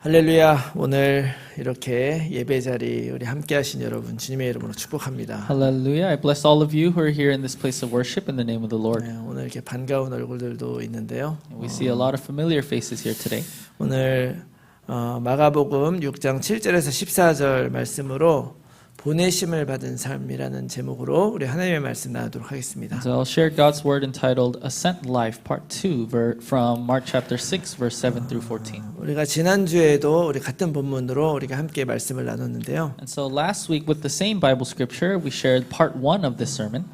할렐루야. 오늘 이렇게 예배 자리 우리 함께 하신 여러분 주님의 이름으로 축복합니다. Hallelujah. I bless all of you who are here in this place of worship in the name of the Lord. 네, 오늘 이렇게 반가운 얼굴들도 있는데요. We see a lot of familiar faces here today. 오늘 마가복음 6장 7절에서 14절 말씀으로 보내심을 받은 삶이라는 제목으로 우리 하나님의 말씀 나누도록 하겠습니다. So I'll share God's word entitled A Sent Life Part 2 from Mark chapter 6 verse 7 through 14. 우리가 지난주에도 우리 같은 본문으로 우리가 함께 말씀을 나눴는데요. And so last week with the same Bible scripture we shared part 1 of this sermon.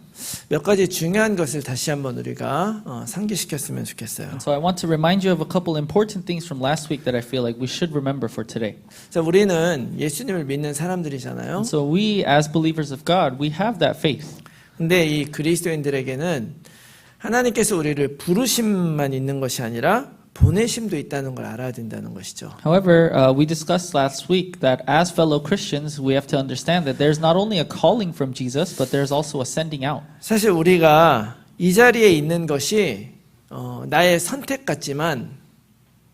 몇 가지 중요한 것을 다시 한번 우리가 상기시켰으면 좋겠어요. And so I want to remind you of a couple important things from last week that I feel like we should remember for today. 자, 우리는 예수님을 믿는 사람들이잖아요. And so we as believers of God, we have that faith. 근데 이 그리스도인들에게는 하나님께서 우리를 부르심만 있는 것이 아니라 보내심도 있다는 걸 알아야 된다는 것이죠. However, we discussed last week that as fellow Christians, we have to understand that there's not only a calling from Jesus, but there's also a sending out. 사실 우리가 이 자리에 있는 것이 나의 선택 같지만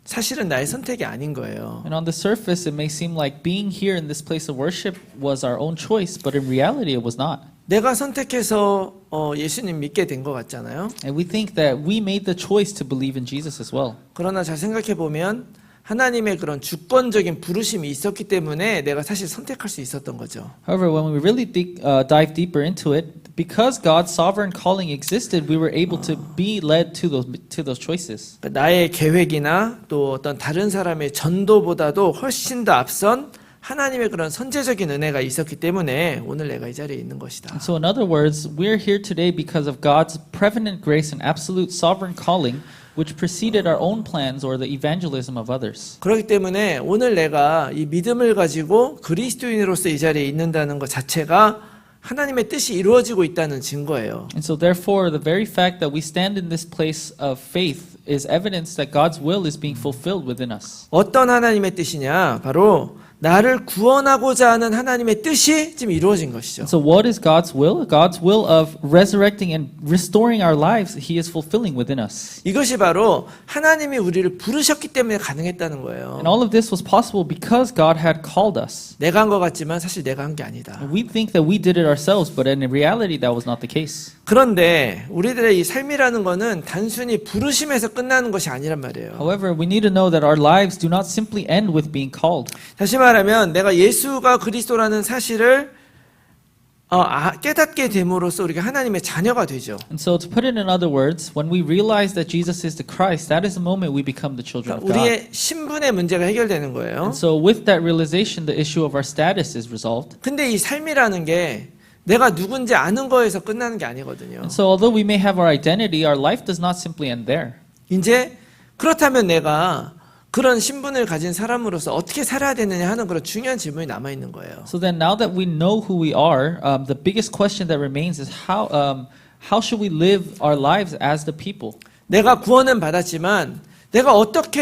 사실은 나의 선택이 아닌 거예요. And on the surface, it may seem like being here in this place of worship was our own choice, but in reality, it was not. 내가 선택해서 예수님 믿게 된 것 같잖아요. And we think that we made the choice to believe in Jesus as well. 그러나 잘 생각해 보면 하나님의 그런 주권적인 부르심이 있었기 때문에 내가 사실 선택할 수 있었던 거죠. However, when we really dive deeper into it, because God's sovereign calling existed, we were able to be led to those choices. 나의 계획이나 또 어떤 다른 사람의 전도보다도 훨씬 더 앞선 하나님의 그런 선제적인 은혜가 있었기 때문에 오늘 내가 이 자리에 있는 것이다. So in other words, we're here today because of God's preeminent grace and absolute sovereign calling, which preceded our own plans or the evangelism of others. 그렇기 때문에 오늘 내가 이 믿음을 가지고 그리스도인으로서 이 자리에 있는다는 것 자체가 하나님의 뜻이 이루어지고 있다는 증거예요. And so therefore, the very fact that we stand in this place of faith is evidence that God's will is being fulfilled within us. 어떤 하나님의 뜻이냐? 바로 나를 구원하고자 하는 하나님의 뜻이 지금 이루어진 것이죠. So what is God's will? God's will of resurrecting and restoring our lives, He is fulfilling within us. 이것이 바로 하나님이 우리를 부르셨기 때문에 가능했다는 거예요. And all of this was possible because God had called us. 내가 한 것 같지만 사실 내가 한 게 아니다. We think that we did it ourselves, but in reality that was not the case. 그런데 우리들의 이 삶이라는 거는 단순히 부르심에서 끝나는 것이 아니란 말이에요. However, we need to know that our lives do not simply end with being called. 다시 말하면 내가 예수가 그리스도라는 사실을 깨닫게 됨으로써 우리가 하나님의 자녀가 되죠. And so to put it in other words, when we realize that Jesus is the Christ, that is the moment we become the children of God. 우리의 신분의 문제가 해결되는 거예요. And so with that realization, the issue of our status is resolved. 근데 이 삶이라는 게 내가 누군지 아는 거에서 끝나는 게 아니거든요. And so although we may have our identity, our life does not simply end there. 이제 그렇다면 내가 그런 신분을 가진 사람으로서 어떻게 살아야 되느냐 하는 그런 중요한 질문이 남아 있는 거예요. So then now that we know who we are, the biggest question that remains is how should we live our lives as the people? 내가 구원은 받았지만 내가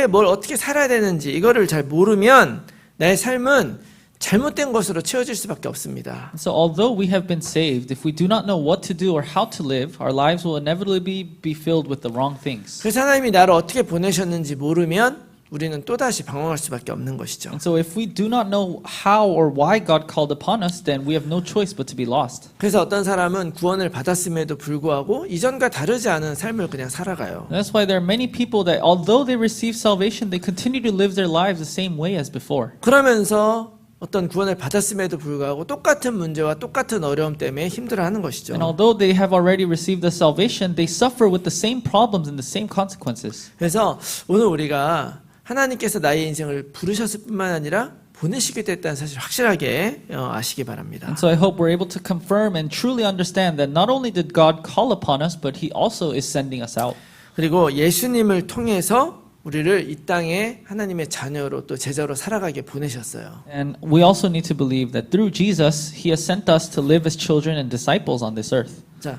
뭘 어떻게 살아야 되는지 이거를 잘 모르면 나의 삶은 잘못된 것으로 채워질 수밖에 없습니다. So although we have been saved, if we do not know what to do or how to live, our lives will inevitably be filled with the wrong things. 그래서 하나님이 나를 어떻게 보내셨는지 모르면 우리는 또다시 방황할 수밖에 없는 것이죠. And so if we do not know how or why God called upon us, then we have no choice but to be lost. 그래서 어떤 사람은 구원을 받았음에도 불구하고 이전과 다르지 않은 삶을 그냥 살아가요. That's why there are many people that although they receive salvation, they continue to live their lives the same way as before. 그러면서 어떤 구원을 받았음에도 불구하고 똑같은 문제와 똑같은 어려움 때문에 힘들어하는 것이죠. And although they have already received the salvation, they suffer with the same problems and the same consequences. 그래서 오늘 우리가 하나님께서 나의 인생을 부르셨을 뿐만 아니라 보내시게 됐다는 사실 확실하게 아시기 바랍니다. And so I hope we're able to confirm and truly understand that not only did God call upon us, but He also is sending us out. 그리고 예수님을 통해서 우리를 이 땅에 하나님의 자녀로 또 제자로 살아가게 보내셨어요. And we also need to believe that through Jesus, He has sent us to live as children and disciples on this earth. 자,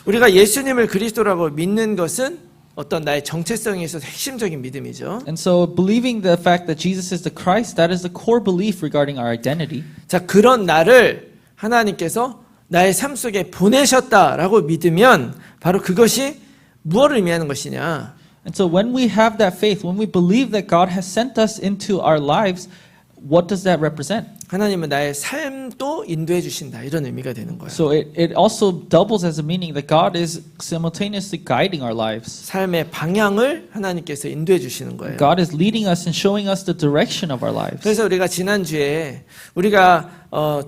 우리가 예수님을 그리스도라고 믿는 것은 어떤 나의 정체성에 있어서 핵심적인 믿음이죠. And so believing the fact that Jesus is the Christ, that is the core belief regarding our identity. 자, 그런 나를 하나님께서 나의 삶 속에 보내셨다라고 믿으면 바로 그것이 무엇을 의미하는 것이냐? And so when we have that faith, when we believe that God has sent us into our lives, what does that represent? 하나님은 나의 삶도 인도해 주신다. 이런 의미가 되는 거예요. So it also doubles as a meaning that God is simultaneously guiding our lives. 삶의 방향을 하나님께서 인도해 주시는 거예요. God is leading us and showing us the direction of our lives. 그래서 우리가 지난주에 우리가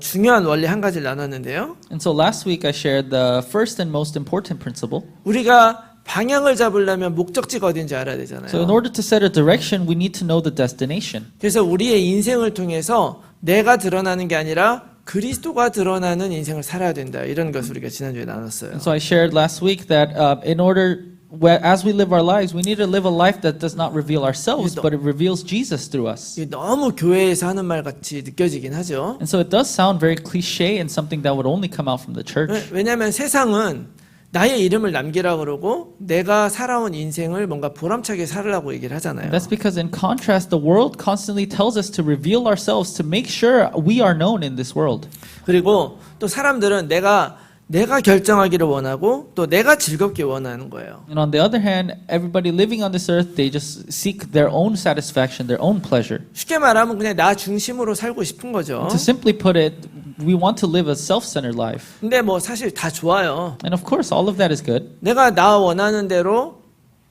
중요한 원리 한 가지를 나눴는데요. And so last week I shared the first and most important principle. 우리가 방향을 잡으려면 목적지가 어딘지 알아야 되잖아요. So in order to set a direction, we need to know the destination. 그래서 우리의 인생을 통해서 내가 드러나는 게 아니라 그리스도가 드러나는 인생을 살아야 된다. 이런 것을 우리가 지난주에 나눴어요. And so I shared last week that as we live our lives, we need to live a life that does not reveal ourselves, but it reveals Jesus through us. 이게 너무 교회에서 하는 말 같이 느껴지긴 하죠. And so it does sound very cliche and something that would only come out from the church. 왜냐하면 세상은 나의 이름을 남기라 그러고 내가 살아온 인생을 뭔가 보람차게 살으라고 얘기를 하잖아요. That's because in contrast, the world constantly tells us to reveal ourselves to make sure we are known in this world. 그리고 또 사람들은 내가 결정하기를 원하고 또 내가 즐겁게 원하는 거예요. And on the other hand, everybody living on this earth, they just seek their own satisfaction, their own pleasure. 쉽게 말하면 그냥 나 중심으로 살고 싶은 거죠. To simply put it, we want to live a self-centered life. 근데 뭐 사실 다 좋아요. And of course, all of that is good. 내가 나 원하는 대로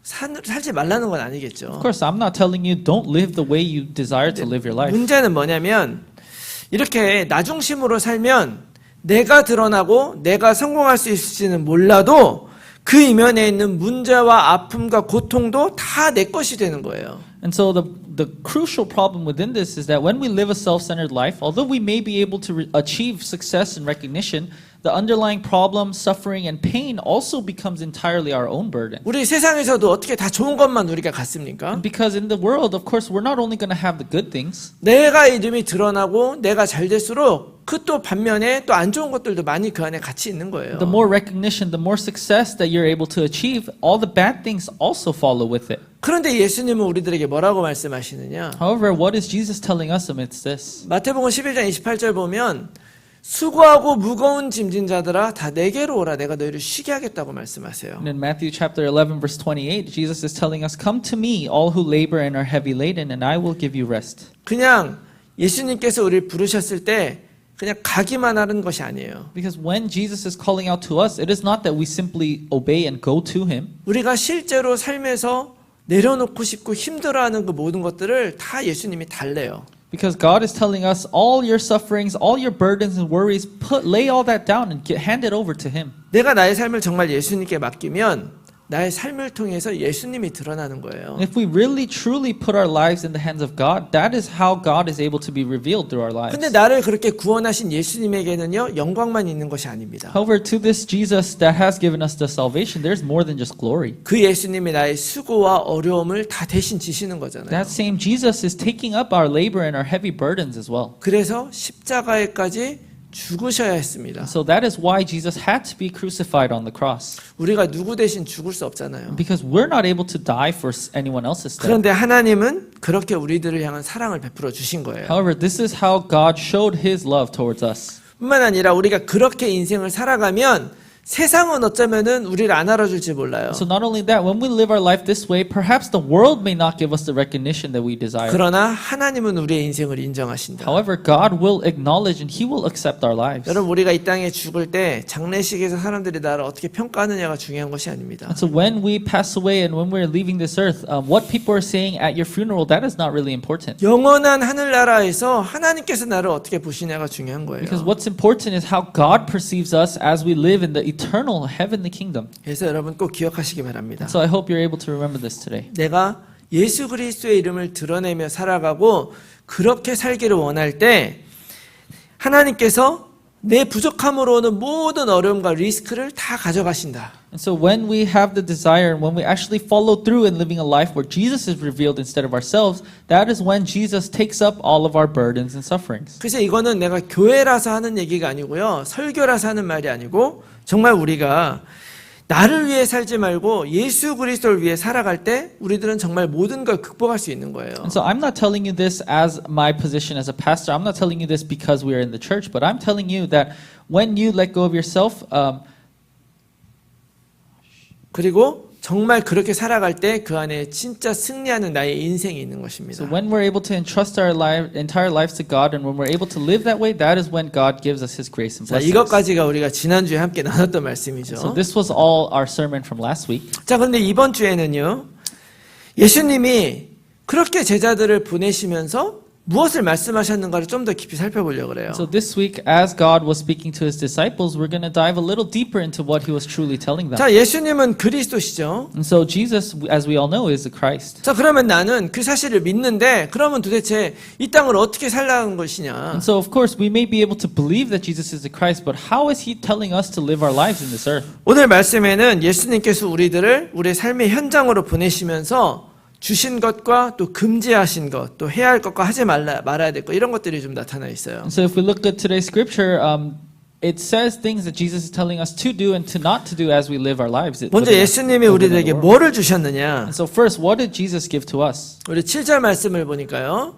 살지 말라는 건 아니겠죠. Of course, I'm not telling you don't live the way you desire to live your life. 문제는 뭐냐면 이렇게 나 중심으로 살면 내가 드러나고 내가 성공할 수 있을지는 몰라도 그 이면에 있는 문제와 아픔과 고통도 다 내 것이 되는 거예요. And so the crucial problem within this is that when we live a self-centered life, although we may be able to achieve success and recognition, the underlying problem, suffering, and pain also becomes entirely our own burden. 우리 세상에서도 어떻게 다 좋은 것만 우리가 갖습니까? Because in the world, of course, we're not only going to have the good things, 내가 이름이 드러나고 내가 잘 될수록 그 또 반면에 또 안 좋은 것들도 많이 그 안에 같이 있는 거예요. the more recognition, the more success that you're able to achieve, all the bad things also follow with it. 그런데 예수님은 우리들에게 뭐라고 말씀하시느냐? However, what is Jesus telling us amidst this? 마태복음 11장 28절 보면 수고하고 무거운 짐진 자들아 다 내게로 오라 내가 너희를 쉬게 하겠다고 말씀하세요. And in Matthew chapter 11 verse 28, Jesus is telling us, "Come to me, all who labor and are heavy laden, and I will give you rest." 그냥 예수님께서 우리를 부르셨을 때 그냥 가기만 하는 것이 아니에요. Because when Jesus is calling out to us, it is not that we simply obey and go to him. 우리가 실제로 삶에서 내려놓고 싶고 힘들어하는 그 모든 것들을 다 예수님이 달래요. Because God is telling us all your sufferings, all your burdens and worries, lay all that down and hand it over to him. 내가 나의 삶을 정말 예수님께 맡기면 나의 삶을 통해서 예수님이 드러나는 거예요. If we really truly put our lives in the hands of God, that is how God is able to be revealed through our lives. 근데 나를 그렇게 구원하신 예수님에게는요 영광만 있는 것이 아닙니다. However, to this Jesus that has given us the salvation, there's more than just glory. 그 예수님이 나의 수고와 어려움을 다 대신 지시는 거잖아요. That same Jesus is taking up our labor and our heavy burdens as well. 그래서 십자가에까지 죽으셔야 했습니다. So that is why Jesus had to be crucified on the cross. 우리가 누구 대신 죽을 수 없잖아요. Because we're not able to die for anyone else's death. 그런데 하나님은 그렇게 우리들을 향한 사랑을 베풀어 주신 거예요. However, this is how God showed His love towards us. 뿐만 아니라 우리가 그렇게 인생을 살아가면 세상은 어쩌면은 우리를 안 알아줄지 몰라요. So not only that, when we live our life this way, perhaps the world may not give us the recognition that we desire. 그러나 하나님은 우리의 인생을 인정하신다. However, God will acknowledge and He will accept our lives. 여러분 우리가 이 땅에 죽을 때 장례식에서 사람들이 나를 어떻게 평가하느냐가 중요한 것이 아닙니다. And so when we pass away and when we're leaving this earth, what people are saying at your funeral, that is not really important. 영원한 하늘나라에서 하나님께서 나를 어떻게 보시냐가 중요한 거예요. Because what's important is how God perceives us as we live in the eternal heavenly kingdom. 그래서 여러분 꼭 기억하시기 바랍니다. So I hope you're able to remember this today. 내가 예수 그리스도의 이름을 드러내며 살아가고 그렇게 살기를 원할 때 하나님께서 내 부족함으로 오는 모든 어려움과 리스크를 다 가져가신다. And so when we have the desire and when we actually follow through in living a life where Jesus is revealed instead of ourselves, that is when Jesus takes up all of our burdens and sufferings. 그래서 이거는 내가 교회라서 하는 얘기가 아니고요. 설교라서 하는 말이 아니고 정말 우리가 나를 위해 살지 말고 예수 그리스도를 위해 살아갈 때 우리들은 정말 모든 걸 극복할 수 있는 거예요. And so I'm not telling you this as my position as a pastor. I'm not telling you this because we are in the church, but I'm telling you that when you let go of yourself, 그리고 정말 그렇게 살아갈 때 그 안에 진짜 승리하는 나의 인생이 있는 것입니다. So when we're able to entrust our entire lives to God, and when we're able to live that way, that is when God gives us His grace and 자, blessings. 이것까지가 우리가 지난주에 함께 나눴던 말씀이죠. So this was all our sermon from last week. 자, 그런데 이번 주에는요, 예수님이 그렇게 제자들을 보내시면서 무엇을 말씀하셨는가를 좀 더 깊이 살펴보려고 그래요. So this week, as God was speaking to His disciples, we're going to dive a little deeper into what He was truly telling them. 자, 예수님은 그리스도시죠. And so Jesus, as we all know, is the Christ. 자, 그러면 나는 그 사실을 믿는데 그러면 도대체 이 땅을 어떻게 살라는 것이냐? And so, of course, we may be able to believe that Jesus is the Christ, but how is He telling us to live our lives in this earth? 오늘 말씀에는 예수님께서 우리들을 우리의 삶의 현장으로 보내시면서 주신 것과 또 금지하신 것, 또 해야 할 것과 하지 말아야 될 것, 이런 것들이 좀 나타나 있어요. And so, if we look at today's scripture, it says things that Jesus is telling us to do and to not to do as we live our lives. 먼저 예수님이 우리들에게 뭐를 주셨느냐? And so, first, what did Jesus give to us? 우리 7절 말씀을 보니까요.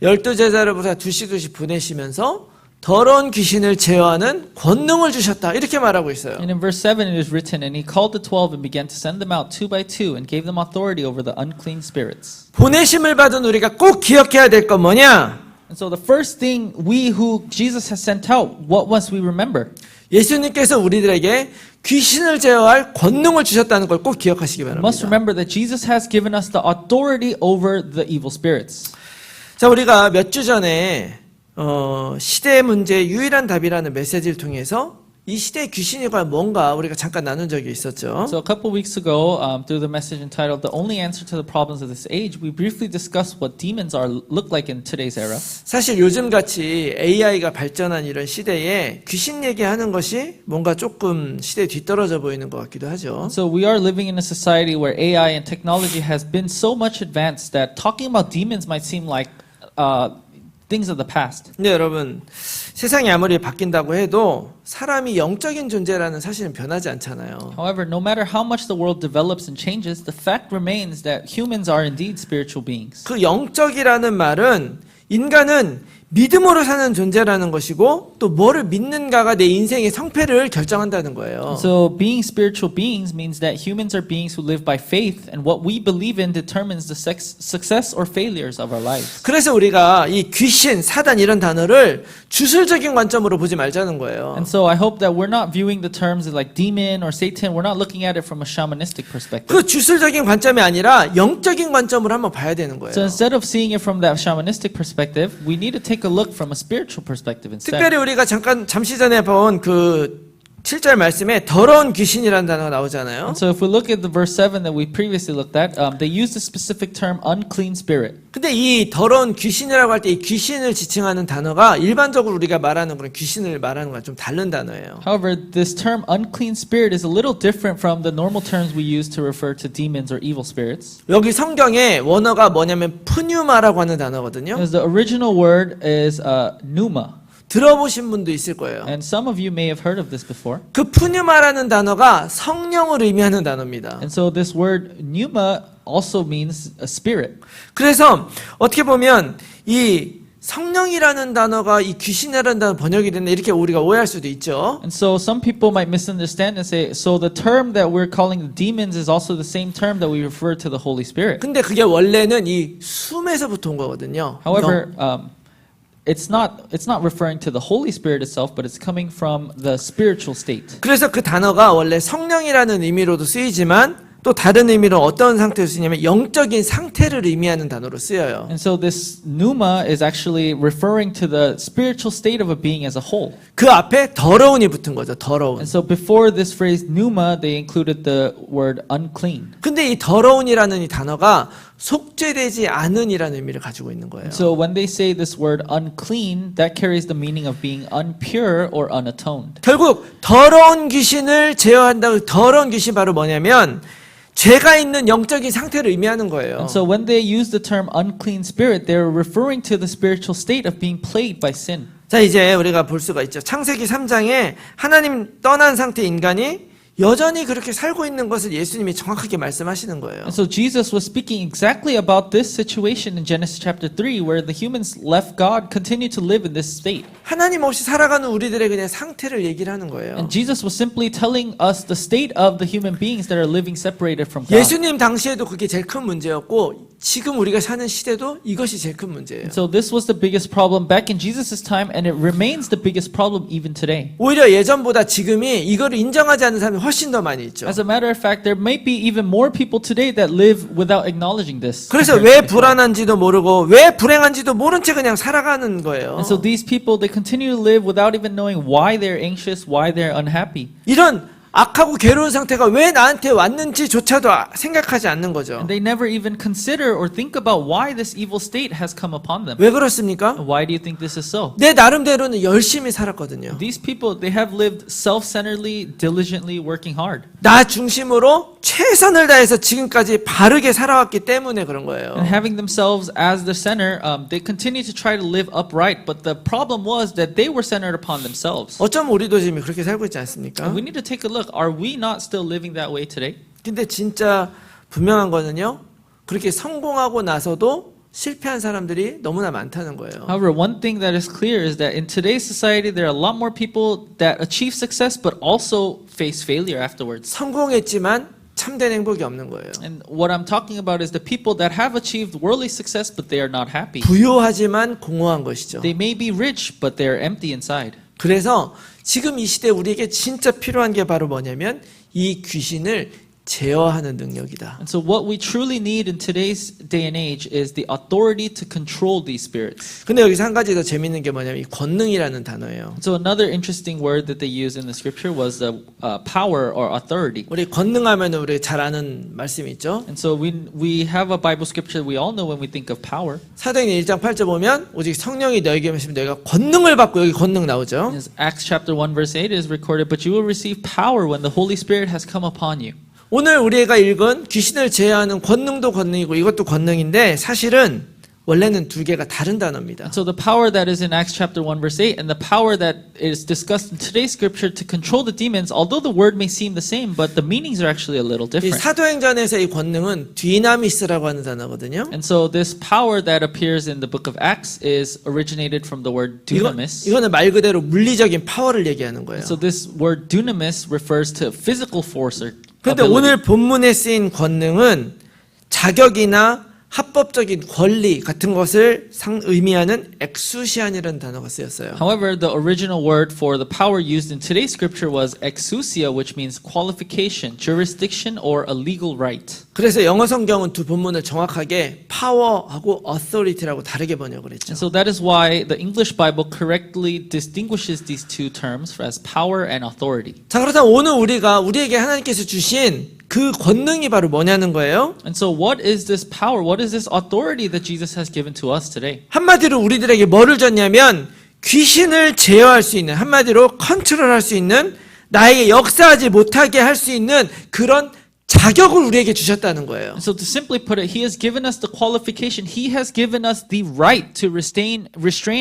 12제자를 두시두시 보내시면서 더러운 귀신을 제어하는 권능을 주셨다. 이렇게 말하고 있어요. And in verse 7 it is written, And He called the 12 and began to send them out 2 by 2 and gave them authority over the unclean spirits. 보내심을 받은 우리가 꼭 기억해야 될 건 뭐냐? And so the first thing we who Jesus has sent out, what must we remember? 예수님께서 우리들에게 귀신을 제어할 권능을 주셨다는 걸 꼭 기억하시기 We must 바랍니다. remember that Jesus has given us the authority over the evil spirits. 자, 우리가 몇 주 전에 시대의 문제의 유일한 답이라는 메시지를 통해서 이 시대의 귀신이 과연 뭔가 우리가 잠깐 나눈 적이 있었죠. So a couple weeks ago, through the message entitled "The Only Answer to the Problems of This Age," we briefly discussed what demons look like in today's era. 사실 요즘 같이 AI가 발전한 이런 시대에 귀신 얘기하는 것이 뭔가 조금 시대에 뒤떨어져 보이는 것 같기도 하죠. So we are living in a society where AI and technology has been so much advanced that talking about demons might seem like things of the past. 근데 여러분, 세상이 아무리 바뀐다고 해도 사람이 영적인 존재라는 사실은 변하지 않잖아요. However, no matter how much the world develops and changes, the fact remains that humans are indeed spiritual beings. 그 영적이라는 말은 인간은 믿음으로 사는 존재라는 것이고 또 뭐를 믿는가가 내 인생의 성패를 결정한다는 거예요. So being spiritual beings means that humans are beings who live by faith, and what we believe in determines the success or failures of our lives. 그래서 우리가 이 귀신, 사단 이런 단어를 주술적인 관점으로 보지 말자는 거예요. And so I hope that we're not viewing the terms like demon or Satan, we're not looking at it from a shamanistic perspective. 그 주술적인 관점이 아니라 영적인 관점으로 한번 봐야 되는 거예요. So instead of seeing it from that shamanistic perspective, we need to take a look from a spiritual perspective instead. 특별히 우리가 잠시 전에 본 그 7절 말씀에 더러운 귀신이라는 단어가 나오잖아요. And so if we look at the verse 7 that we previously looked at, they use the specific term unclean spirit. 근데 이 더러운 귀신이라고 할 때 이 귀신을 지칭하는 단어가 일반적으로 우리가 말하는 그런 귀신을 말하는 거랑 좀 다른 단어예요. However, this term unclean spirit is a little different from the normal terms we use to refer to demons or evil spirits. 여기 성경에 원어가 뭐냐면 푸뉴마라고 하는 단어거든요. Because the original word is pneuma. 들어보신 분도 있을 거예요. And some of you may have heard of this before. 그 푸뉴마라는 단어가 성령을 의미하는 단어입니다. And so this word pneuma also means a spirit. 그래서 어떻게 보면 이 성령이라는 단어가 이 귀신이라는 단어 번역이 됐네 이렇게 우리가 오해할 수도 있죠. And so some people might misunderstand and say, so the term that we're calling the demons is also the same term that we refer to the Holy Spirit. 근데 그게 원래는 이 숨에서부터 온 거거든요. However, it's not referring to the Holy Spirit itself, but it's coming from the spiritual state. 그래서 그 단어가 원래 성령이라는 의미로도 쓰이지만 또 다른 의미로 어떤 상태로 쓰냐면 영적인 상태를 의미하는 단어로 쓰여요. And so this pneuma is actually referring to the spiritual state of a being as a whole. 그 앞에 더러운이 붙은 거죠. 더러운. And so before this phrase pneuma, they included the word unclean. 근데 이 더러운이라는 이 단어가 속죄되지 않은이라는 의미를 가지고 있는 거예요. So when they say this word unclean, that carries the meaning of being unpure or unatoned. 결국 더러운 귀신을 제어한다고 더러운 귀신 바로 뭐냐면 죄가 있는 영적인 상태를 의미하는 거예요. And so when they use the term unclean spirit, they're referring to the spiritual state of being plagued by sin. 자, 이제 우리가 볼 수가 있죠. 창세기 3장에 하나님 떠난 상태 인간이 여전히 그렇게 살고 있는 것을 예수님이 정확하게 말씀하시는 거예요. And so Jesus was speaking exactly about this situation in Genesis chapter 3 where the humans left God, continue to live in this state. 하나님 없이 살아가는 우리들의 그냥 상태를 얘기를 하는 거예요. And Jesus was simply telling us the state of the human beings that are living separated from God. 예수님 당시에도 그게 제일 큰 문제였고 지금 우리가 사는 시대도 이것이 제일 큰 문제예요. So this was the biggest problem back in Jesus' time, and it remains the biggest problem even today. 오히려 예전보다 지금이 이거를 인정하지 않는 사람이 훨씬 더 많이 있죠. As a matter of fact, there may be even more people today that live without acknowledging this. 그래서 왜 불안한지도 모르고 왜 불행한지도 모른 채 그냥 살아가는 거예요. And so these people, they continue to live without even knowing why they're anxious, why they're unhappy. 이런 악하고 괴로운 상태가 왜 나한테 왔는지조차도 생각하지 않는 거죠. And they never even consider or think about why this evil state has come upon them. 왜 그렇습니까? Why do you think this is so? 내 나름대로는 열심히 살았거든요. These people, they have lived self-centeredly, diligently, working hard. 나 중심으로 최선을 다해서 지금까지 바르게 살아왔기 때문에 그런 거예요. And having themselves as the center, they continue to try to live upright, but the problem was that they were centered upon themselves. 어쩜 우리도 지금 그렇게 살고 있지 않습니까? And we need to take a look. Are we not still living that way today? 근데 진짜 분명한 거는요. 그렇게 성공하고 나서도 실패한 사람들이 너무나 많다는 거예요. However, one thing that is clear is that in today's society, there are a lot more people that achieve success but also face failure afterwards. 성공했지만 참된 행복이 없는 거예요. And what I'm talking about is the people that have achieved worldly success but they are not happy. 부유하지만 공허한 것이죠. They may be rich but they are empty inside. 그래서 지금 이 시대 우리에게 진짜 필요한 게 바로 뭐냐면 이 귀신을 제어하는 능력이다. And so what we truly need in today's day and age is the authority to control these spirits. 근데 여기서 한 가지 더 재밌는 게 뭐냐면 이 권능이라는 단어예요. So another interesting word that they use in the scripture was the power or authority. 우리 권능하면 우리 잘 아는 말씀이 있죠. And so we have a Bible scripture we all know when we think of power. 사도행전 1장 8절 보면 오직 성령이 너에게 오시면 너희가 권능을 받고 여기 권능 나오죠. In Acts chapter 1 verse 8 is recorded, but you will receive power when the Holy Spirit has come upon you. 오늘 우리가 읽은 귀신을 제어하는 권능도 권능이고 이것도 권능인데 사실은 원래는 두 개가 다른 단어입니다. So the power that is in Acts chapter 1 verse 8 and the power that is discussed in today's scripture to control the demons, although the word may seem the same, but the meanings are actually a little 이 different. 사도행전에서 이 권능은 디나미스라고 하는 단어거든요. And so this power that appears in the book of Acts is originated from the word dunamis. 이거는 말 그대로 물리적인 파워를 얘기하는 거예요. So this word dunamis refers to physical force or 그런데 ability. 오늘 본문에 쓰인 권능은 자격이나 합법적인 권리 같은 것을 의미하는 엑수시안이라는 단어가 쓰였어요. However, the original word for the power used in today's scripture was exousia, which means qualification, jurisdiction, or a legal right. 그래서 영어 성경은 두 본문을 정확하게 파워하고 authority라고 다르게 번역을 했죠. And so that is why the English Bible correctly distinguishes these two terms as power and authority. 자, 그렇다면 오늘 우리에게 하나님께서 주신 그 권능이 바로 뭐냐는 거예요. And so what is this power? What is this authority that Jesus has given to us today? 한마디로 우리들에게 뭐를 줬냐면 귀신을 제어할 수 있는, 한마디로 컨트롤할 수 있는, 나에게 역사하지 못하게 할 수 있는 그런 자격을 우리에게 주셨다는 거예요. And so to simply put it, He has given us the qualification. He has given us the right to restrain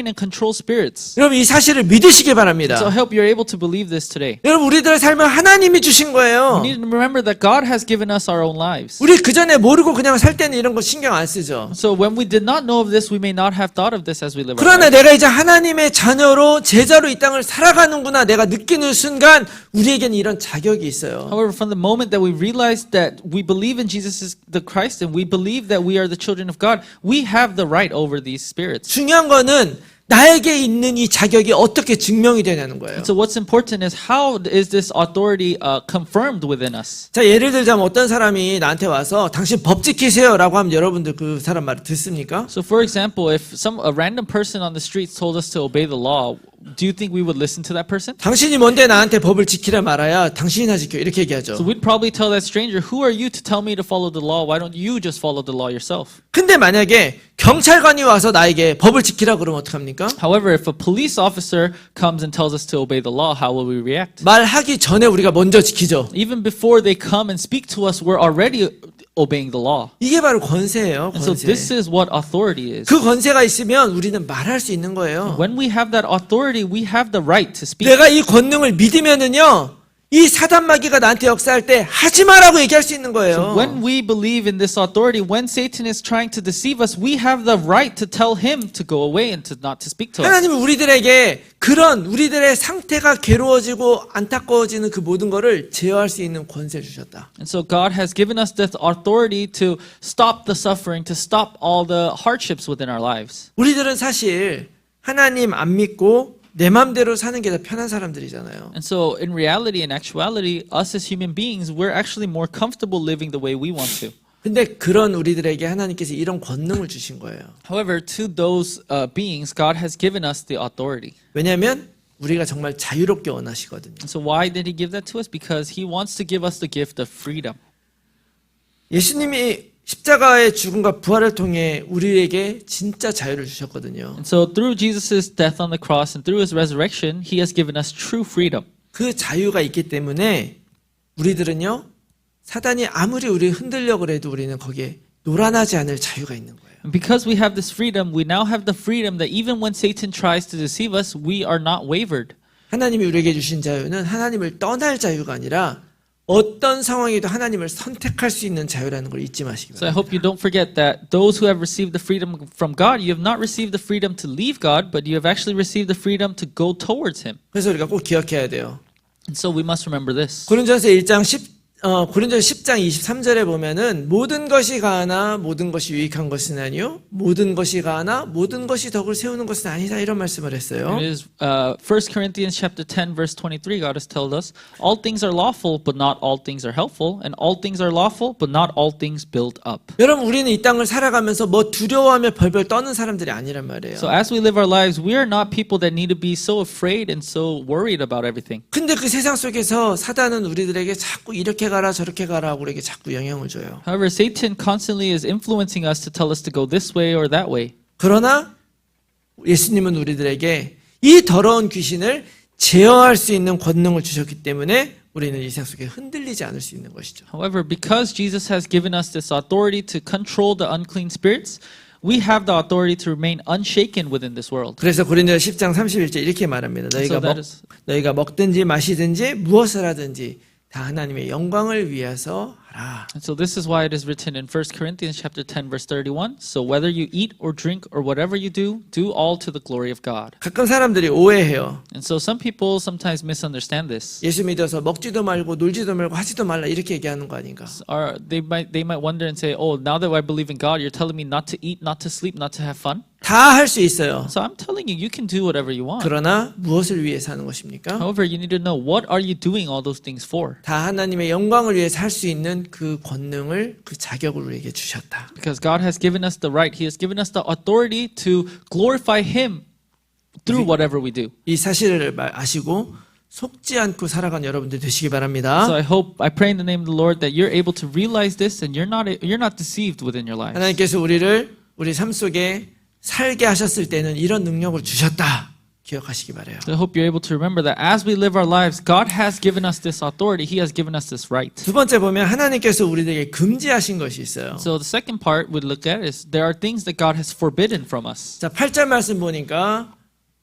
and control spirits. 여러분 이 사실을 믿으시기 바랍니다. So I hope you're able to believe this today. 여러분 우리들의 삶을 하나님이 주신 거예요. We need to remember that God has given us our own lives. 우리 그 전에 모르고 그냥 살 때는 이런 거 신경 안 쓰죠. So when we did not know of this, we may not have thought of this as we live our 그러나 lives. 내가 이제 하나님의 자녀로 제자로 이 땅을 살아가는구나 내가 느끼는 순간 우리에게는 이런 자격이 있어요. However, from the moment that we realize that we believe in Jesus as the Christ and we believe that we are the children of God, we have the right over these spirits. 중요한 거는 나에게 있는 이 자격이 어떻게 증명이 되냐는 거예요. So what's important is how is this authority confirmed within us? 자, 예를 들자면 어떤 사람이 나한테 와서 당신 법 지키세요라고 하면 여러분들 그 사람 말을 듣습니까? So for example, if a random person on the streets told us to obey the law, do you think we would listen to that person? 당신이 뭔데 나한테 법을 지키라 말아야 당신이나 지켜 이렇게 얘기하죠. So we'd probably tell that stranger, who are you to tell me to follow the law? Why don't you just follow the law yourself? 근데 만약에 경찰관이 와서 나에게 법을 지키라 그러면 어떡합니까? However, if a police officer comes and tells us to obey the law, how will we react? 말하기 전에 우리가 먼저 지키죠. Even before they come and speak to us, we're already obeying the law. 이게 바로 권세예요. And so 권세. this is what authority is. 그 권세가 있으면 우리는 말할 수 있는 거예요. When we have that authority, we have the right to speak. 내가 이 권능을 믿으면은요, 이 사단 마귀가 나한테 역사할 때 하지 마라고 얘기할 수 있는 So 거예요. when we believe in this authority, when Satan is trying to deceive us, we have the right to tell him to go away and to not to speak to us. 하나님은 우리들에게 그런 우리들의 상태가 괴로워지고 안타까워지는 그 모든 거를 제어할 수 있는 권세를 주셨다. And so God has given us this authority to stop the suffering, to stop all the hardships within our lives. 우리들은 사실 하나님 안 믿고 내 맘대로 사는 게 더 편한 사람들이잖아요. And so in reality and actuality, us as human beings, we're actually more comfortable living the way we want to. 근데 그런 우리들에게 하나님께서 이런 권능을 주신 거예요. However, to those beings, God has given us the authority. 왜냐하면 우리가 정말 자유롭게 원하시거든요. And so why did he give that to us? Because he wants to give us the gift of freedom. 예수님이 십자가의 죽음과 부활을 통해 우리에게 진짜 자유를 주셨거든요. And so through Jesus' death on the cross and through his resurrection, he has given us true freedom. 그 자유가 있기 때문에 우리들은요, 사단이 아무리 우리 흔들려고 해도 우리는 거기에 노란하지 않을 자유가 있는 거예요. And because we have this freedom, we now have the freedom that even when Satan tries to deceive us, we are not wavered. 하나님이 우리에게 주신 자유는 하나님을 떠날 자유가 아니라 어떤 상황에도 하나님을 선택할 수 있는 자유라는 걸 잊지 마시기 So I 바랍니다. hope you don't forget that those who have received the freedom from God, you have not received the freedom to leave God, but you have actually received the freedom to go towards him. 그래서 우리가 꼭 기억해야 돼요. And so we must remember this. 고린도전서 고린도전 10장 23절에 보면은 모든 것이 가하나 모든 것이 유익한 것은 아니요 모든 것이 가하나 모든 것이 덕을 세우는 것은 아니다 이런 말씀을 했어요. It is 1 Corinthians chapter 10 verse 23. God has told us, all things are lawful, but not all things are helpful, and all things are lawful, but not all things build up. 여러분 우리는 이 땅을 살아가면서 뭐 두려워하며 벌벌 떠는 사람들이 아니란 말이에요. So as we live our lives, we are not people that need to be so afraid and so worried about everything. 근데 그 세상 속에서 사단은 우리들에게 자꾸 이렇게 가라 저렇게 가라 하고 우리에게 자꾸 영향을 줘요. However, Satan constantly is influencing us to tell us to go this way or that way. 그러나 예수님은 우리들에게 이 더러운 귀신을 제어할 수 있는 권능을 주셨기 때문에 우리는 이 세상 속에 흔들리지 않을 수 있는 것이죠. However, because Jesus has given us this authority to control the unclean spirits, we have the authority to remain unshaken within this world. 그래서 고린도서 10장 31절 이렇게 말합니다. 너희가 먹든지 마시든지 무엇을 하든지 다 하나님의 영광을 위해서 하라. And so this is why it is written in 1 Corinthians chapter 10 verse 31. So whether you eat or drink or whatever you do all to the glory of God. 가끔 사람들이 오해해요. And so some people sometimes misunderstand this. 예수 믿어서 먹지도 말고 놀지도 말고 하지도 말라 이렇게 얘기하는 거 아닌가? Or they might wonder and say, "Oh, now that I believe in God, you're telling me not to eat, not to sleep, not to have fun?" 다 할 수 있어요. So I'm telling you, you can do whatever you want. 그러나 무엇을 위해서 하는 것입니까? However, you need to know, what are you doing all those things for? 다 하나님의 영광을 위해서 할 수 있는 그 권능을 그 자격을 우리에게 주셨다. Because God has given us the right. He has given us the authority to glorify Him through whatever we do. 이 사실을 아시고 속지 않고 살아가는 여러분들 되시기 바랍니다. So I pray in the name of the Lord that you're able to realize this and you're not deceived within your lives. 하나님께서 우리 삶 속에 살게 하셨을 때는 이런 능력을 주셨다. 기억하시기 바라요. So I hope you're able to remember that as we live our lives, God has given us this authority. He has given us this right. 두 번째 보면 하나님께서 우리에게 금지하신 것이 있어요. So the second part we'd look at is there are things that God has forbidden from us. 자, 8절 말씀 보니까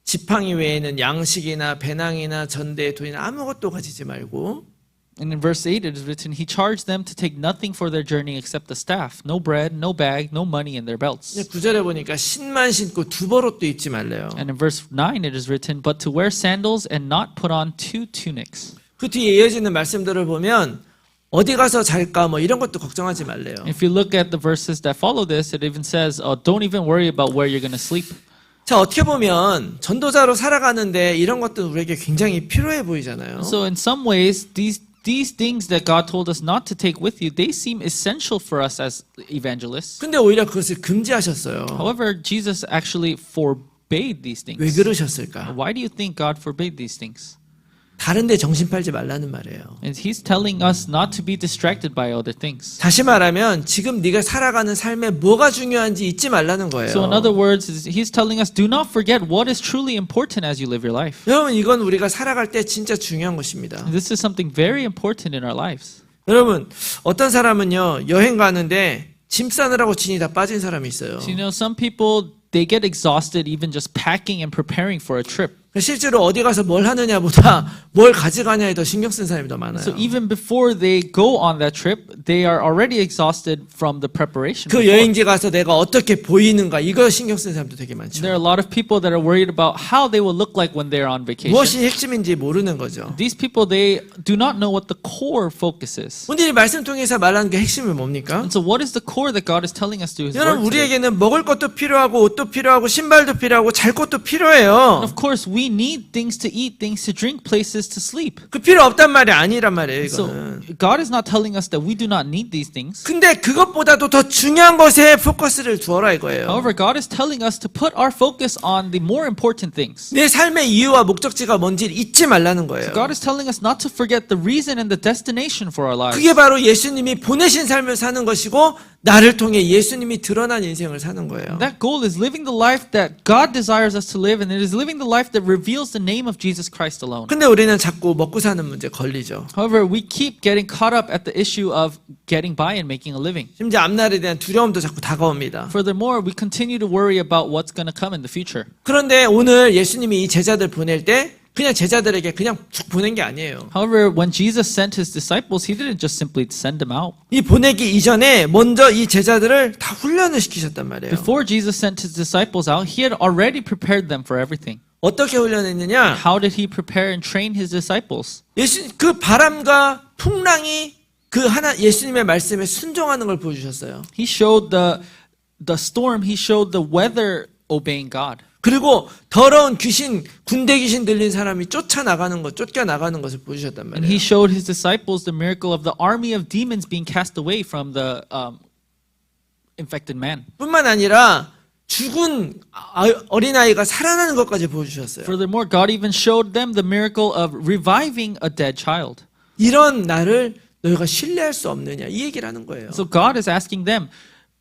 지팡이 외에는 양식이나 배낭이나 전대 돈이나 아무것도 가지지 말고 And in verse 8 it is written, He charged them to take nothing for their journey except the staff, no bread, no bag, no money in their belts. 9절에 보니까 신만 신고 두벌옷도 입지 말래요. And in verse 9 it is written, But to wear sandals and not put on 2 tunics. 그 뒤에 이어지는 말씀들을 보면 어디 가서 잘까 뭐 이런 것도 걱정하지 말래요. If you look at the verses that follow this, it even says, Don't even worry about where you're going to sleep. 자, 어떻게 보면 전도자로 살아가는데 이런 것도 우리에게 굉장히 필요해 보이잖아요. So in some ways, these things that God told us not to take with you, they seem essential for us as evangelists. 근데 오히려 그것을 금지하셨어요. However, Jesus actually forbade these 왜 things. 그러셨을까? Why do you think God forbade these things? 다른 데 정신 팔지 말라는 말이에요. And He's telling us not to be distracted by other things. 다시 말하면 지금 네가 살아가는 삶에 뭐가 중요한지 잊지 말라는 거예요. So in other words, He's telling us, do not forget what is truly important as you live your life. 여러분 이건 우리가 살아갈 때 진짜 중요한 것입니다. This is something very important in our lives. 여러분 어떤 사람은요 여행 가는데 짐 싸느라고 진이 다 빠진 사람이 있어요. So some people, they get exhausted even just packing and preparing for a trip. 실제로 어디 가서 뭘 하느냐보다 뭘 가져가냐에 더 신경 쓴 사람이 더 많아요. So even before they go on that trip, they are already exhausted from the preparation. 그 before. 여행지 가서 내가 어떻게 보이는가 이거 신경 쓴 사람도 되게 많죠. There are a lot of people that are worried about how they will look like when they're on vacation. 무엇이 핵심인지 모르는 거죠. These people, they do not know what the core focus is. 오늘 이 말씀 통해서 말하는 게 핵심이 뭡니까? And so what is the core that God is telling us through His 여러분 word today? 우리에게는 먹을 것도 필요하고 옷도 필요하고 신발도 필요하고 잘 곳도 필요해요. And of course, we need things to eat, things to drink, places to sleep. 그 필요 없단 말이 아니란 말이에요. So 이거는. God is not telling us that we do not need these things. 근데 그것보다도 더 중요한 것에 포커스를 두어라 이거예요. However, God is telling us to put our focus on the more important things. 내 삶의 이유와 목적지가 뭔지를 잊지 말라는 거예요. God is telling us not to forget the reason and the destination for our lives. 그게 바로 예수님이 보내신 삶을 사는 것이고 나를 통해 예수님이 드러난 인생을 사는 거예요. That goal is living the life that God desires us to live, and it is living the life that reveals the name of Jesus Christ alone. 근데 우리는 자꾸 먹고 사는 문제 걸리죠. However, we keep getting caught up at the issue of getting by and making a living. 심지어 앞날에 대한 두려움도 자꾸 다가옵니다. Furthermore, we continue to worry about what's going to come in the future. 그런데 오늘 예수님이 이 제자들 보낼 때 그냥 제자들에게 그냥 쭉 보낸 게 아니에요. However, when Jesus sent his disciples, he didn't just simply send them out. 이 보내기 이전에 먼저 이 제자들을 다 훈련을 시키셨단 말이에요. Before Jesus sent his disciples out, he had already prepared them for everything. 어떻게 훈련했느냐? How did he prepare and train his disciples? 그 바람과 풍랑이 그 예수님의 말씀에 순종하는 걸 보여주셨어요. He showed the storm, he showed the weather obeying God. 그리고 더러운 귀신, 군대 귀신 들린 사람이 쫓아나가는 것, 쫓겨나가는 것을 보여주셨단 And he 말이에요. showed his disciples the miracle of the army of demons being cast away from the infected man. 뿐만 아니라 죽은 어린아이가 살아나는 것까지 보여주셨어요. Furthermore, God even showed them the miracle of reviving a dead child. 이런 나를 너희가 신뢰할 수 없느냐 이 얘기를 하는 거예요. So God is asking them,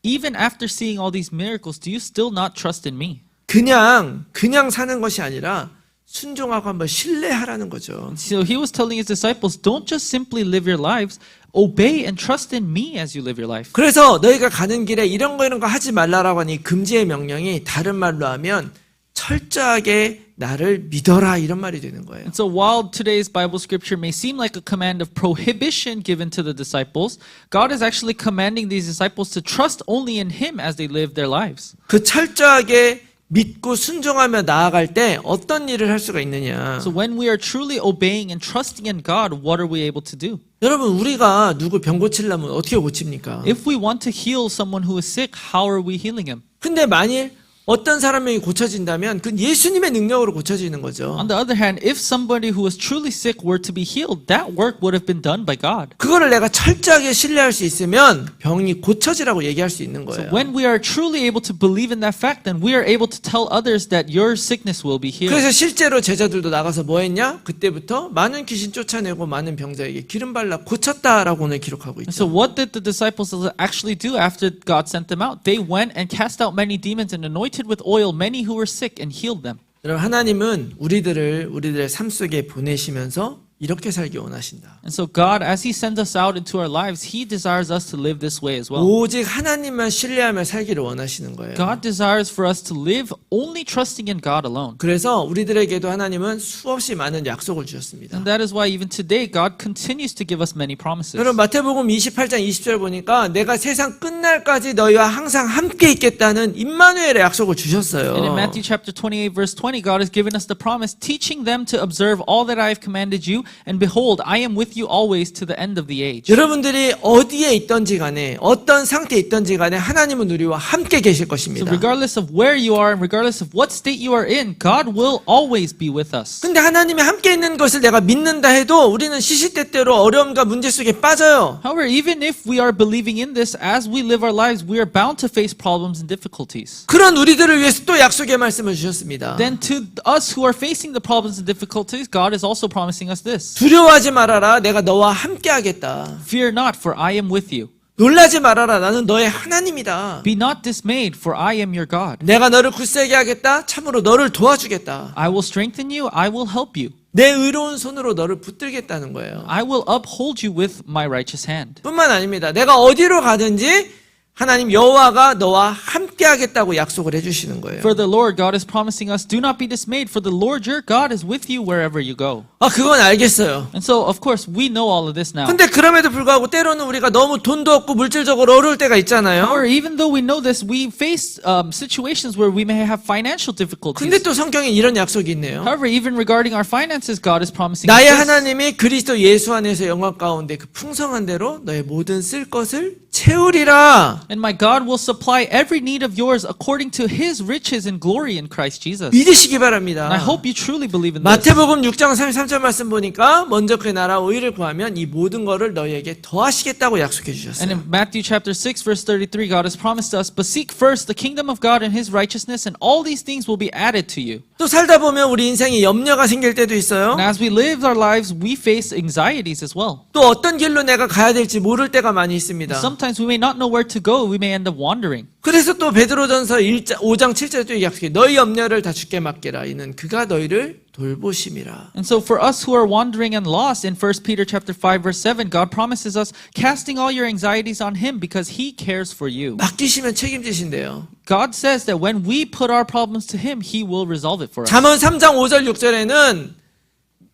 even after seeing all these miracles, do you still not trust in me? 그냥 사는 것이 아니라 순종하고 한번 신뢰하라는 거죠. So he was telling his disciples, don't just simply live your lives, obey and trust in me as you live your life. 그래서 너희가 가는 길에 이런 거 하지 말라라고 하니 금지의 명령이 다른 말로 하면 철저하게 나를 믿어라 이런 말이 되는 거예요. And so while today's Bible scripture may seem like a command of prohibition given to the disciples, God is actually commanding these disciples to trust only in him as they live their lives. 그 철저하게 믿고 순종하며 나아갈 때 어떤 일을 할 수가 있느냐. So when we are truly obeying and trusting in God, what are we able to do? 여러분 우리가 누구 병 고치려면 어떻게 고칩니까? If we want to heal someone who is sick, how are we healing him? 근데 만일 어떤 사람이 고쳐진다면 그 예수님의 능력으로 고쳐지는 거죠. On the other hand, if somebody who was truly sick were to be healed, that work would have been done by God. 그거를 내가 철저하게 신뢰할 수 있으면 병이 고쳐지라고 얘기할 수 있는 So 거예요. when we are truly able to believe in that fact, then we are able to tell others that your sickness will be healed. 그래서 실제로 제자들도 나가서 뭐 했냐? 그때부터 많은 귀신 쫓아내고 많은 병자에게 기름 발라 고쳤다라고 오늘 기록하고 And so 있죠. what did the disciples actually do after God sent them out? They went and cast out many demons and anointed with oil many who were sick and healed them. 여러분 하나님은 우리들의 삶 속에 보내시면서 이렇게 살기 원하신다. And so God, as He sends us out into our lives, He desires us to live this way as well. 오직 하나님만 신뢰하며 살기를 원하시는 거예요. God desires for us to live only trusting in God alone. 그래서 우리들에게도 하나님은 수없이 많은 약속을 주셨습니다. And that is why even today God continues to give us many promises. 여러분 마태복음 28장 20절 보니까 내가 세상 끝날까지 너희와 항상 함께 있겠다는 임마누엘의 약속을 주셨어요. And in Matthew chapter 28 verse 20, God has given us the promise, teaching them to observe all that I have commanded you, and behold, I am with you always to the end of the age. 여러분들이 어디에 있던지 간에 어떤 상태에 있던지 간에 하나님은 우리와 함께 계실 So 것입니다. regardless of where you are and regardless of what state you are in, God will always be with us. 근데 하나님이 함께 있는 것을 내가 믿는다 해도 우리는 시시때때로 어려움과 문제 속에 빠져요. However, even if we are believing in this, as we live our lives, we are bound to face problems and difficulties. 그런 우리들을 위해서 또 약속의 말씀을 주셨습니다. Then to us who are facing the problems and difficulties, God is also promising us this. 두려워하지 말아라. 내가 너와 함께 하겠다. Fear not, for I am with you. 놀라지 말아라. 나는 너의 하나님이다. Be not dismayed, for I am your God. 내가 너를 굳세게 하겠다. 참으로 너를 도와주겠다. I will strengthen you, I will help you. 내 의로운 손으로 너를 붙들겠다는 거예요. I will uphold you with my righteous hand. 뿐만 아닙니다. 내가 어디로 가든지 하나님 여호와가 너와 함께 하겠다고 약속을 해주시는 거예요. For the Lord God is promising us, do not be dismayed, for the Lord your God is with you wherever you go. 아, 그건 알겠어요. And so, of course, we know all of this now. 근데 그럼에도 불구하고 때로는 우리가 너무 돈도 없고 물질적으로 어려울 때가 있잖아요. Or even though we know this, we face situations where we may have financial 근데 difficulties. 또 성경에 이런 약속이 있네요. However, even regarding our finances, God is promising us 나의 this. 하나님이 그리스도 예수 안에서 영광 가운데 그 풍성한 대로 너의 모든 쓸 것을 채우리라. And my God will supply every need of yours according to His riches and glory in Christ Jesus. 믿으시기 바랍니다. And I hope you truly believe in this. 마태복음 6장 33절 말씀 보니까 먼저 그 나라 오일을 구하면 이 모든 거를 너희에게 더하시겠다고 약속해 And 주셨어요. in Matthew chapter 6 verse 33, God has promised us, but seek first the kingdom of God and His righteousness, and all these things will be added to you. 또 살다 보면 우리 인생에 염려가 생길 때도 있어요. And as we live our lives, we face anxieties as well. 또 어떤 길로 내가 가야 될지 모를 때가 많이 있습니다. Sometimes we may not know where to go. We may end up wandering. 그래서 또 베드로전서 5장 7절에 또 약속해 너희 염려를 다 주께 맡기라 이는 그가 너희를 돌보심이라. And so for us who are wandering and lost, in 1 Peter chapter 5 verse 7, God promises us, casting all your anxieties on Him because He cares for you. 맡기시면 책임지신대요. God says that when we put our problems to Him, He will resolve it for us. 잠언 3장 5절 6절에는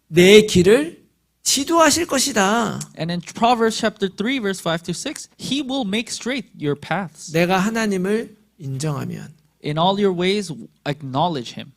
내 길을 지도하실 것이다. And in Proverbs chapter 3 verse 5 to 6, He will make straight your paths. 내가 하나님을 인정하면 In all your ways, acknowledge Him.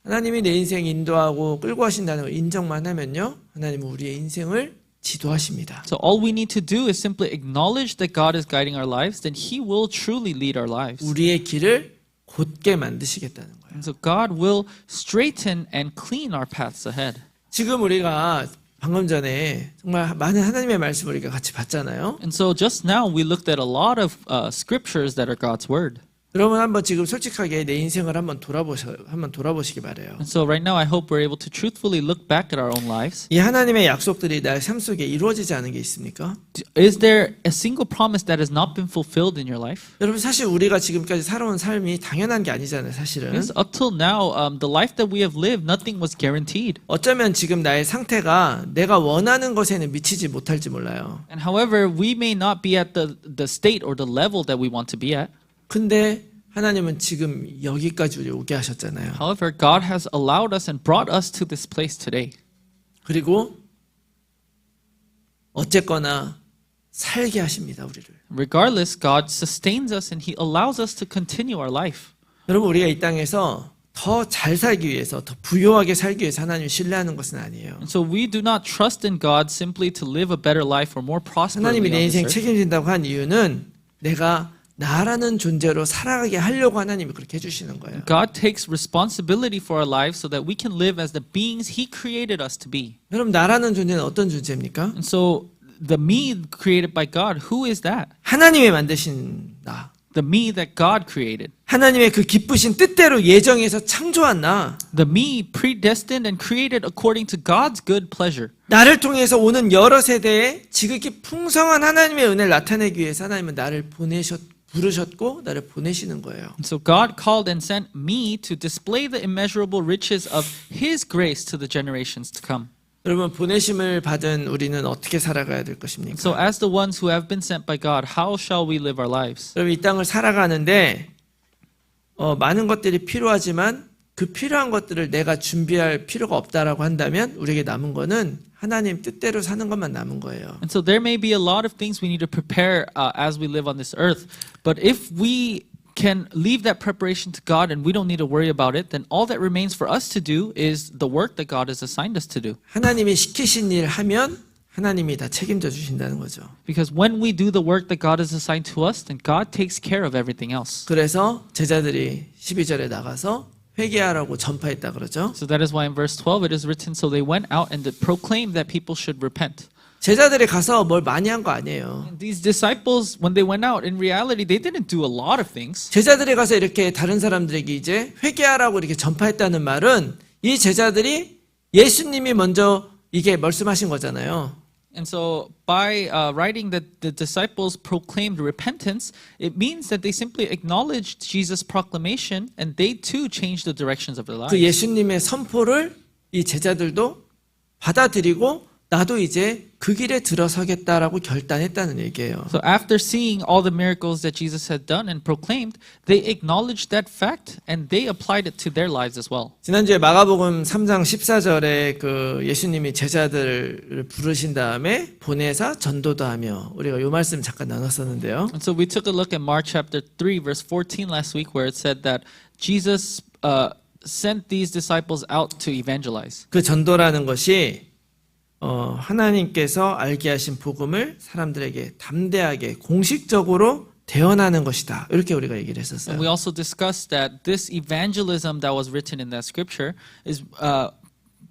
하나님이 내 인생 인도하고 끌고 가신다는 걸 인정만 하면요. 하나님은 우리의 인생을 지도하십니다. So all we need to do is simply acknowledge that God is guiding our lives, then He will truly lead our lives. 우리의 길을 곧게 만드시겠다는 거예요. And so God will straighten and clean our paths ahead. 지금 우리가 방금 전에 정말 많은 하나님의 말씀을 우리가 같이 봤잖아요. And so just now we looked at a lot of scriptures that are God's word. 여러분 한번 지금 솔직하게 내 인생을 한번 돌아보시기 바래요. And so right now I hope we're able to truthfully look back at our own lives. 이 하나님의 약속들이 나의 삶 속에 이루어지지 않은 게 있습니까? Is there a single promise that has not been fulfilled in your life? 여러분 사실 우리가 지금까지 살아온 삶이 당연한 게 아니잖아요, 사실은. Because up till now, the life that we have lived, nothing was guaranteed. 어쩌면 지금 나의 상태가 내가 원하는 것에는 미치지 못할지 몰라요. And however, we may not be at the state or the level that we want to be at. 근데 하나님은 지금 여기까지 우리 오게 하셨잖아요. However, God has allowed us and brought us to this place today. 그리고 어쨌거나 살게 하십니다, 우리를. Regardless, God sustains us and He allows us to continue our life. 여러분 우리가 이 땅에서 더 잘 살기 위해서 더 부유하게 살기 위해서 하나님을 신뢰하는 것은 아니에요. And so we do not trust in God simply to live a better life or more prosperly 하나님이 on 내 this 인생 earth. 책임진다고 한 이유는 내가 나라는 존재로 살아가게 하려고 하나님이 그렇게 해주시는 거예요. God takes responsibility for our lives so that we can live as the beings He created us to be. 여러분 나라는 존재는 어떤 존재입니까? And so the me created by God, who is that? 하나님이 만드신 나. The me that God created. 하나님의 그 기쁘신 뜻대로 예정해서 창조한 나. The me predestined and created according to God's good pleasure. 나를 통해서 오는 여러 세대에 지극히 풍성한 하나님의 은혜를 나타내기 위해서 하나님은 나를 부르셨고 나를 보내시는 거예요. And so God called and sent me to display the immeasurable riches of His grace to the generations to come. 여러분 보내심을 받은 우리는 어떻게 살아가야 될 것입니까? So as the ones who have been sent by God, how shall we live our lives? 여러분 이 땅을 살아가는데 많은 것들이 필요하지만 그 필요한 것들을 내가 준비할 필요가 없다라고 한다면 우리에게 남은 거는 하나님 뜻대로 사는 것만 남은 거예요. And so there may be a lot of things we need to prepare as we live on this earth. But if we can leave that preparation to God and we don't need to worry about it, then all that remains for us to do is the work that God has assigned us to do. 하나님이 시키신 일 하면 하나님이 다 책임져 주신다는 거죠. Because when we do the work that God has assigned to us, then God takes care of everything else. 그래서 제자들이 12절에 나가서 회개하라고 전파했다 그러죠. So that is why in verse 12 it is written, so they went out and proclaimed that people should repent. 제자들이 가서 뭘 많이 한 거 아니에요. These disciples, when they went out, in reality, they didn't do a lot of things. 제자들이 가서 이렇게 다른 사람들에게 이제 회개하라고 이렇게 전파했다는 말은 이 제자들이 예수님이 먼저 이게 말씀하신 거잖아요. And so by writing that the disciples proclaimed repentance, it means that they simply acknowledged Jesus' proclamation and they too changed the directions of their 그 lives. 예수님의 선포를 이 제자들도 받아들이고 나도 이제 그 길에 들어서겠다라고 결단했다는 얘기예요. So after seeing all the miracles that Jesus had done and proclaimed, they acknowledged that fact and they applied it to their lives as well. 지난주에 마가복음 3장 14절에 그 예수님이 제자들을 부르신 다음에 보내사 전도도 하며 우리가 이 말씀 잠깐 나눴었는데요. And so we took a look at Mark chapter 3 verse 14 last week where it said that Jesus sent these disciples out to evangelize. 그 전도라는 것이 하나님께서 알게 하신 복음을 사람들에게 담대하게 공식적으로 대언하는 것이다. 이렇게 우리가 얘기를 했었어요. And we also discussed that this evangelism that was written in that scripture is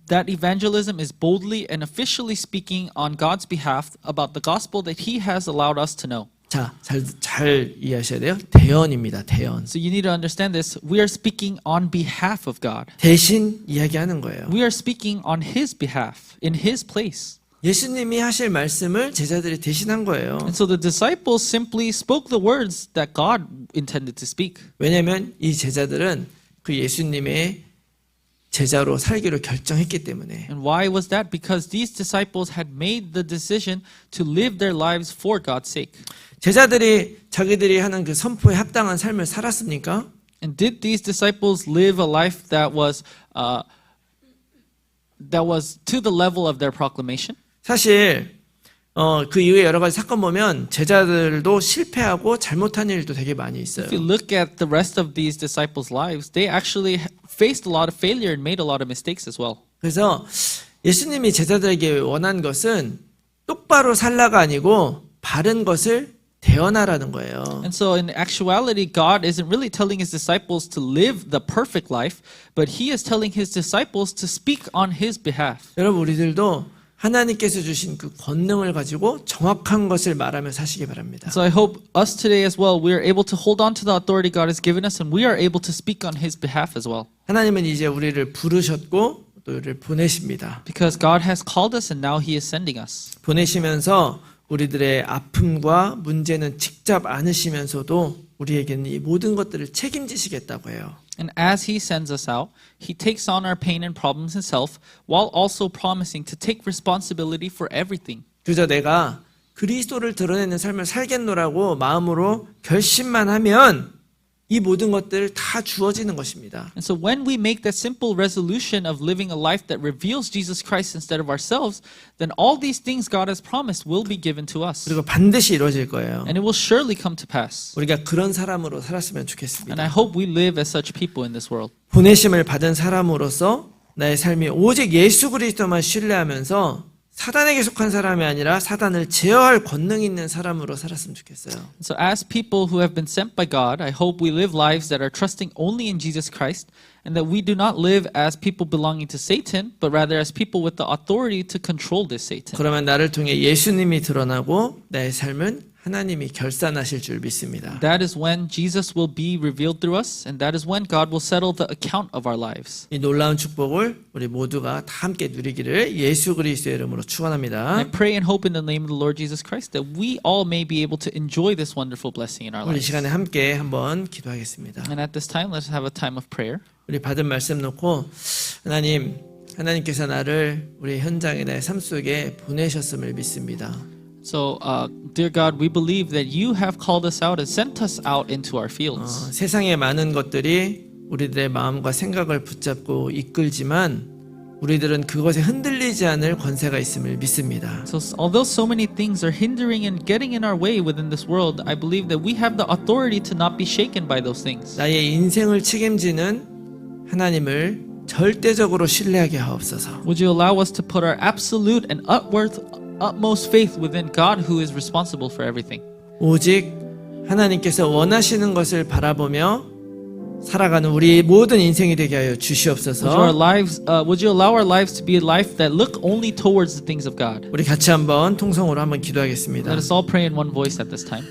that evangelism is boldly and officially speaking on God's behalf about the gospel that He has allowed us to know. 자, 잘 이해하셔야 돼요. 대언입니다. 대언. So you need to understand this. We are speaking on behalf of God. 대신 이야기하는 거예요. We are speaking on His behalf, in His place. 예수님이 하실 말씀을 제자들이 대신한 거예요. And so the disciples simply spoke the words that God intended to speak. 왜냐하면 이 제자들은 그 예수님의 제자로 살기로 결정했기 때문에. And why was that? Because these disciples had made the decision to live their lives for God's sake. 제자들이 자기들이 하는 그 선포에 합당한 삶을 살았습니까? And did these disciples live a life that was to the level of their proclamation? 사실 그 이후에 여러 가지 사건 보면 제자들도 실패하고 잘못한 일도 되게 많이 있어요. If you look at the rest of these disciples' lives, they actually faced a lot of failure and made a lot of mistakes as well. 그래서 예수님이 제자들에게 원한 것은 똑바로 살라가 아니고 바른 것을 대언하라는 거예요. And so in actuality, God isn't really telling His disciples to live the perfect life, but He is telling His disciples to speak on His behalf. 여러분 우리들도 하나님께서 주신 그 권능을 가지고 정확한 것을 말하며 사시기 바랍니다. So I hope us today as well, we are able to hold on to the authority God has given us and we are able to speak on His behalf as well. 하나님은 이제 우리를 부르셨고 또 우리를 보내십니다. Because God has called us and now He is sending us. 보내시면서 우리들의 아픔과 문제는 직접 안으시면서도 우리에게는 이 모든 것들을 책임지시겠다고 해요. And as He sends us out, He takes on our pain and problems Himself while also promising to take responsibility for everything. 그저 내가 그리스도를 드러내는 삶을 살겠노라고 마음으로 결심만 하면 이 모든 것들 다 주어지는 것입니다. And so when we make that simple resolution of living a life that reveals Jesus Christ instead of ourselves, then all these things God has promised will be given to us. 그리고 반드시 이루어질 거예요. And it will surely come to pass. 우리가 그런 사람으로 살았으면 And 좋겠습니다. I hope we live as such people in this world. 보내심을 받은 사람으로서 나의 삶이 오직 예수 그리스도만 신뢰하면서 사단에게 속한 사람이 아니라 사단을 제어할 권능 있는 사람으로 살았으면 좋겠어요. So as people who have been sent by God, I hope we live lives that are trusting only in Jesus Christ and that we do not live as people belonging to Satan, but rather as people with the authority to control this Satan. 그러면 나를 통해 예수님이 드러나고 나의 삶은 하나님이 결산하실 줄 믿습니다. That is when Jesus will be revealed through us, and that is when God will settle the account of our lives. 이 놀라운 축복을 우리 모두가 다 함께 누리기를 예수 그리스도의 이름으로 축원합니다. I pray and hope in the name of the Lord Jesus Christ that we all may be able to enjoy this wonderful blessing in our 우리 lives. 시간에 함께 한번 기도하겠습니다. And at this time, let's have a time of prayer. 우리 받은 말씀 놓고 하나님께서 나를 우리 현장에 나의 삶 속에 보내셨음을 믿습니다. So, dear God, we believe that you have called us out and sent us out into our fields. 세상의 많은 것들이 우리들의 마음과 생각을 붙잡고 이끌지만 우리들은 그것에 흔들리지 않을 권세가 있음을 믿습니다. So, although so many things are hindering and getting in our way within this world, I believe that we have the authority to not be shaken by those things. 나의 인생을 책임지는 하나님을 절대적으로 신뢰하게 하옵소서. Would you allow us to put our absolute and utmost faith within God who is responsible for everything? 오직 하나님께서 원하시는 것을 바라보며 살아가는 우리 모든 인생이 되게 하여 주시옵소서. Would you allow our lives to be a life that look only towards the things of God? 우리 같이 한번 통성으로 한번 기도하겠습니다. Let us all pray in one voice at this time.